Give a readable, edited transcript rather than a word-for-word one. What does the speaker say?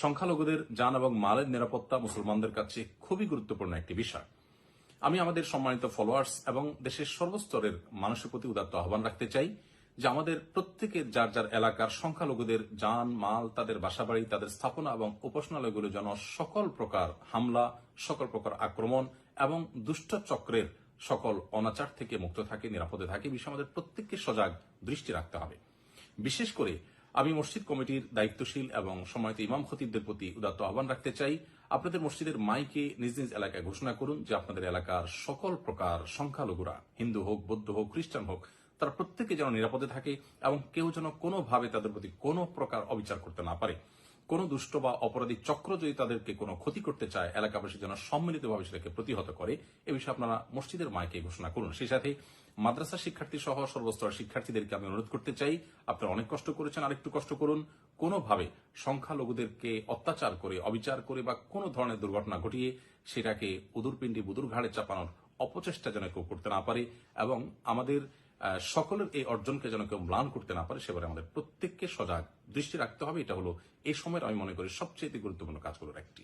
সংখ্যালঘুদের জান এবং মালের নিরাপত্তা মুসলমানদের কাছে খুবই গুরুত্বপূর্ণ একটি বিষয়। আমি আমাদের সম্মানিত ফলোয়ার্স এবং দেশের সর্বস্তরের মানুষের প্রতি উদাত্ত আহ্বান রাখতে চাই যে আমাদের প্রত্যেকের যার যার এলাকার সংখ্যালঘুদের জান মাল, তাদের বাসাবাড়ি, তাদের স্থাপনা এবং উপাসনালয়গুলো যেন সকল প্রকার হামলা, সকল প্রকার আক্রমণ এবং দুষ্ট চক্রের সকল অনাচার থেকে মুক্ত থাকে, নিরাপদে থাকে, বিষয়ে আমাদের প্রত্যেককে সজাগ দৃষ্টি রাখতে হবে। বিশেষ করে আমি মসজিদ কমিটির দায়িত্বশীল এবং সম্মানিত ইমাম খতিবদের প্রতি উদাত্ত আহ্বান রাখতে চাই, আপনাদের মসজিদের মাইকে নিজ নিজ এলাকায় ঘোষণা করুন যে আপনাদের এলাকার সকল প্রকার সংখ্যালঘুরা, হিন্দু হোক, বৌদ্ধ হোক, খ্রিস্টান হোক, তারা প্রত্যেকে যেন নিরাপদে থাকে এবং কেউ যেন কোনোভাবে তাদের প্রতি কোনো প্রকার অবিচার করতে না পারে। কোনো দুষ্ট বা অপরাধী চক্র যদি তাদেরকে কোনো ক্ষতি করতে চায়, এলাকাবাসী যেন সম্মিলিতভাবে সেটাকে প্রতিহত করে, এ বিষয়ে আপনারা মসজিদের মাইকে ঘোষণা করুন। সেই সাথে মাদ্রাসা শিক্ষার্থী সহ সর্বস্তরের শিক্ষার্থীদেরকে আমি অনুরোধ করতে চাই, আপনারা অনেক কষ্ট করেছেন, আরেকটু কষ্ট করুন। কোনোভাবে সংখ্যালঘুদেরকে অত্যাচার করে, অবিচার করে বা কোনো ধরনের দুর্ঘটনা ঘটিয়ে সেটাকে উদুরপিণ্ডি বুদুর ঘাড়ে চাপানোর অপচেষ্টা যেন কেউ করতে না পারে এবং আমাদের সকলের এই অর্জনকে যেন কেউ ম্লান করতে না পারে, সেবারে আমাদের প্রত্যেককে সজাগ দৃষ্টি রাখতে হবে। এটা হলো এই সময়ের আমি মনে করি সবচেয়ে গুরুত্বপূর্ণ কাজগুলোর একটি।